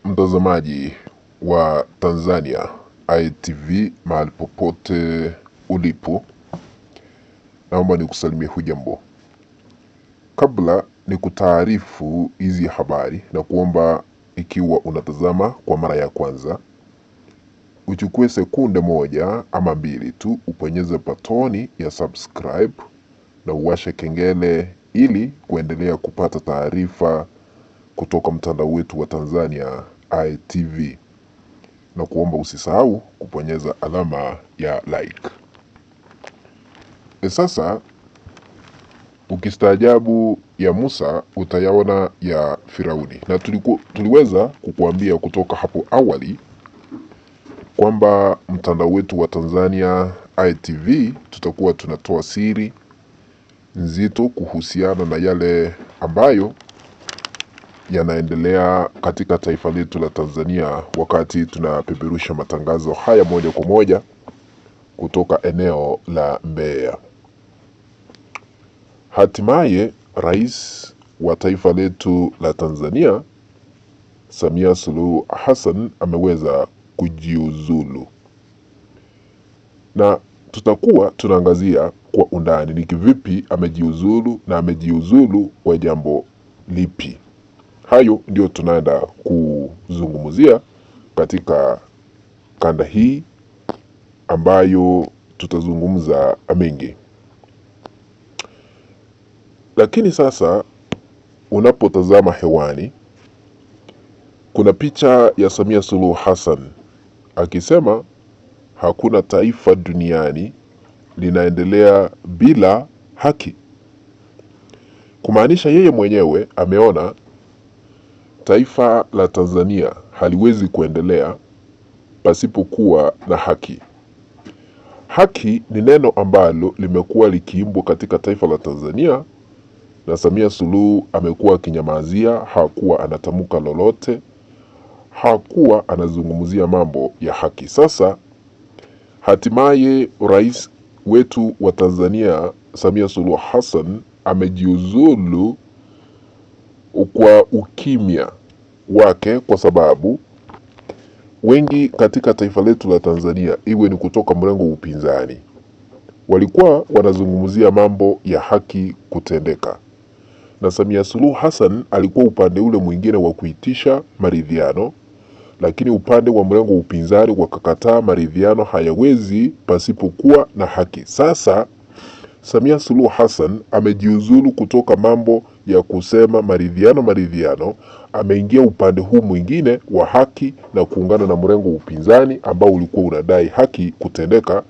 Mtazamaji wa Tanzania ITV mahali popote ulipo, naomba nikusalimie hujambo. Kabla ni kutaarifu hizi habari, na kuomba ikiwa unatazama kwa mara ya kwanza, uchukue sekunde moja ama mbili tu uponyeze batoni ya subscribe na uwashe kengele ili kuendelea kupata taarifa kutoka mtandao wetu wa Tanzania ITV, na kuomba usisahau kuponyeza alama ya like. Sasa ukistaajabu ya Musa utayaona ya Firauni, na tuliweza kukuambia kutoka hapo awali kwamba mtandao wetu wa Tanzania ITV tutakuwa tunatoa siri nzito kuhusiana na yale ambayo yanaendelea katika taifa letu la Tanzania wakati tunapeperusha matangazo haya moja kwa moja kutoka eneo la Mbeya. Hatimaye Rais wa taifa letu la Tanzania Samia Suluhu Hassan ameweza kujiuzulu, na tutakuwa tunaangazia kwa undani ni kivipi amejiuzulu na amejiuzulu kwa jambo lipi. Hayo ndio tunaenda kuzungumzia katika kanda hii ambayo tutazungumza mengi. Lakini sasa unapotazama hewani, kuna picha ya Samia Suluhu Hassan akisema hakuna taifa duniani linaendelea bila haki. Kumaanisha yeye mwenyewe ameona taifa la Tanzania haliwezi kuendelea pasipokuwa na haki. Haki ni neno ambalo limekuwa likiimbwa katika taifa la Tanzania, na Samia Suluhu amekuwa akinyamazia, hakuwa anatamka lolote, hakuwa anazungumzia mambo ya haki. Sasa hatimaye rais wetu wa Tanzania Samia Suluhu Hassan amejiuzulu kwa ukimya wake, kwa sababu wengi katika taifa letu la Tanzania, iwe ni kutoka mrengo wa upinzani, walikuwa wanazungumzia mambo ya haki kutendeka, na Samia Suluhu Hassan alikuwa upande ule mwingine wa kuitisha maridhiano, lakini upande wa mrengo wa upinzani wakakataa maridhiano hayawezi pasipokuwa na haki. Sasa Samia Suluhu Hassan amejiuzulu kutoka mambo ya kusema maridhiano, ameingia upande huu mwingine wa haki na kuungana na mrengo wa upinzani ambao ulikuwa unadai haki kutendeka,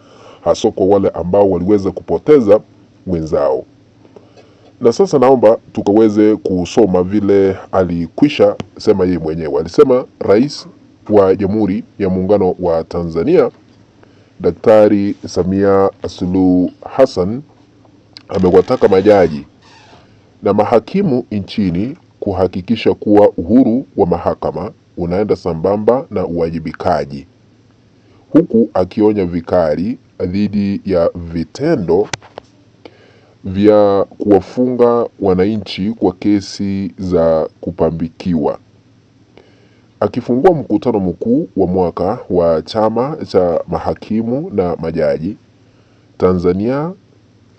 hasa kwa wale ambao waliweza kupoteza wenzao. Na sasa naomba tukaweze kusoma vile alikwisha sema yeye mwenyewe. Alisema Rais wa Jamhuri ya Muungano wa Tanzania Daktari Samia Suluhu Hassan amewataka majaji na mahakimu nchini kuhakikisha kuwa uhuru wa mahakama unaenda sambamba na uwajibikaji, huku akionya vikali dhidi ya vitendo vya kuwafunga wananchi kwa kesi za kupambikiwa. Akifungua mkutano mkuu wa mwaka wa chama cha mahakimu na majaji Tanzania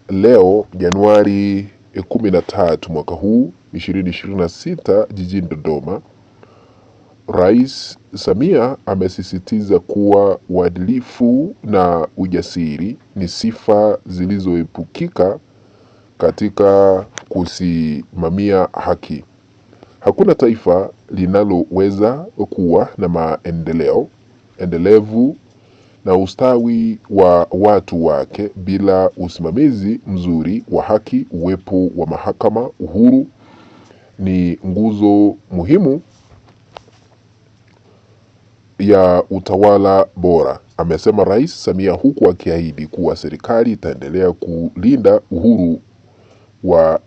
leo Januari 13 mwaka huu 2026 jijini Dodoma, Rais Samia amesisitiza kuwa uadilifu na ujasiri ni sifa zilizoepukika katika kusimamia haki. Hakuna taifa linaloweza kuwa na maendeleo endelevu na ustawi wa watu wake bila usimamizi mzuri wa haki. Uwepo wa mahakama uhuru ni nguzo muhimu ya utawala bora, amesema Rais Samia, huku akiahidi kuwa serikali itaendelea kulinda uhuru wa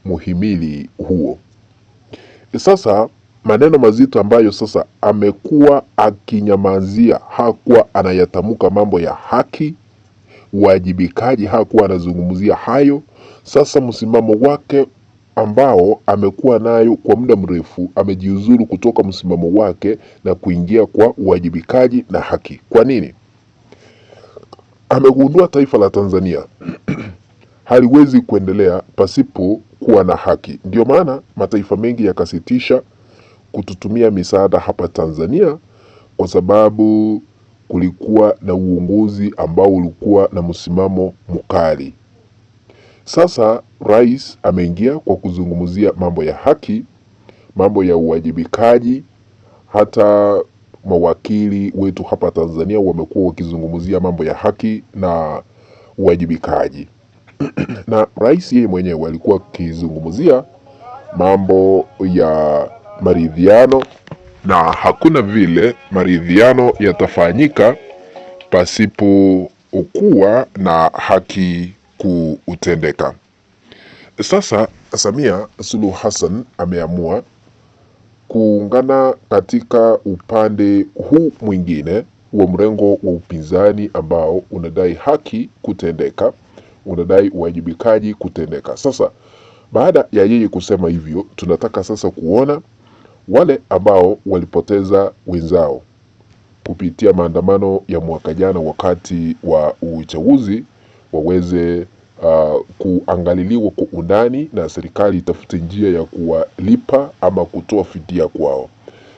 muhimili huo. Sasa maneno mazito ambayo sasa amekuwa akinyamazia, hakuwa anayatamka mambo ya haki, uwajibikaji, hakuwa anazungumzia hayo. Sasa msimamo wake ambao amekuwa nayo kwa muda mrefu, amejiuzuru kutoka msimamo wake na kuingia kwa uwajibikaji na haki. Kwa nini? Amegundua taifa la Tanzania haliwezi kuendelea pasipo kuwa na haki. Ndio maana mataifa mengi yakasitisha kututumia misaada hapa Tanzania, kwa sababu kulikuwa na uongozi ambao ulikuwa na msimamo mkali. Sasa rais ameingia kwa kuzungumzia mambo ya haki, mambo ya uwajibikaji. Hata mawakili wetu hapa Tanzania wamekuwa wakizungumzia mambo ya haki na uwajibikaji. Na rais yeye mwenyewe alikuwa akizungumzia mambo ya maridhiano, na hakuna vile maridhiano yatafanyika pasipo kuwa na haki kutendeka. Sasa Samia Suluhu Hassan ameamua kuungana katika upande huu mwingine wa mrengo wa upinzani ambao unadai haki kutendeka, unadai uwajibikaji kutendeka. Sasa baada ya yeye kusema hivyo, tunataka sasa kuona wale ambao walipoteza wenzao kupitia maandamano ya mwaka jana wakati wa uchaguzi waweze kuangaliliwa kwa undani, na serikali itafute njia ya kuwalipa ama kutoa fidia kwao.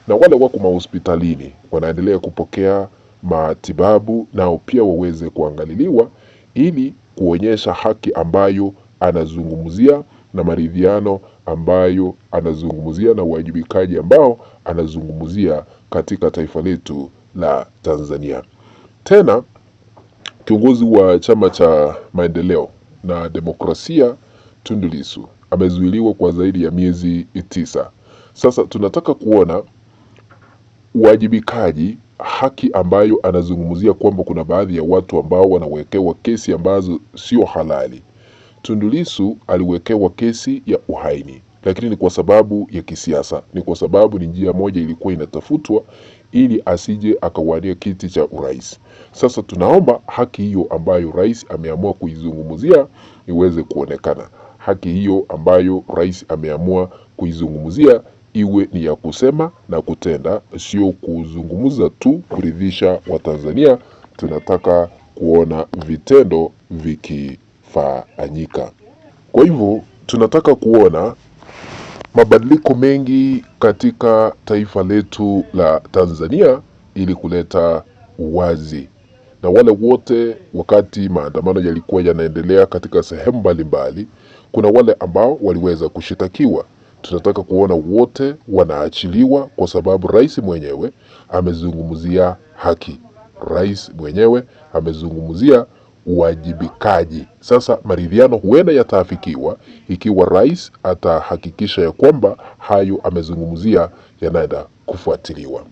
Na wale wako mahospitalini wanaendelea kupokea matibabu, nao pia waweze kuangaliliwa ili kuonyesha haki ambayo anazungumzia na maridhiano ambayo anazungumzia na uwajibikaji ambao anazungumzia katika taifa letu la Tanzania. Tena kiongozi wa Chama cha Maendeleo na Demokrasia Tundu Lissu amezuiliwa kwa zaidi ya miezi 9. Sasa tunataka kuona uwajibikaji, haki ambayo anazungumzia kwamba kuna baadhi ya watu ambao wanawekewa kesi ambazo sio halali. Tundu Lissu aliwekewa kesi ya uhaini, lakini ni kwa sababu ya kisiasa, ni kwa sababu ni njia moja ilikuwa inatafutwa ili asije akawania kiti cha urais. Sasa tunaomba haki hiyo ambayo rais ameamua kuizungumzia iweze kuonekana. Haki hiyo ambayo rais ameamua kuizungumzia iwe ni ya kusema na kutenda, sio kuzungumza tu kuridhisha Watanzania. Tunataka kuona vitendo vikifanyika. Kwa hivyo tunataka kuona mabadiliko mengi katika taifa letu la Tanzania ili kuleta uwazi. Na wale wote, wakati maandamano yalikuwa yanaendelea katika sehemu mbalimbali, kuna wale ambao waliweza kushitakiwa. Tunataka kuona wote wanaachiliwa, kwa sababu rais mwenyewe amezungumzia haki. Rais mwenyewe amezungumzia uwajibikaji. Sasa maridhiano huenda yataafikiwa ikiwa rais atahakikisha ya kwamba hayo amezungumzia yanaenda kufuatiliwa.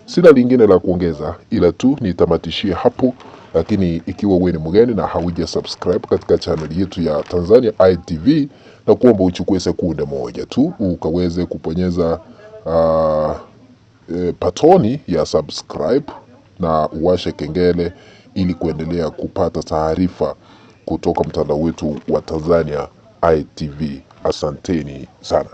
Sina lingine la kuongeza ila tu nitamatishie hapo, lakini ikiwa wewe ni mgeni na hauja subscribe katika channel yetu ya Tanzania ITV, na kuomba uchukue sekunde moja tu ukaweze kuponyeza patoni ya subscribe na uwashe kengele ili kuendelea kupata taarifa kutoka mtandao wetu wa Tanzania ITV. Asanteni sana.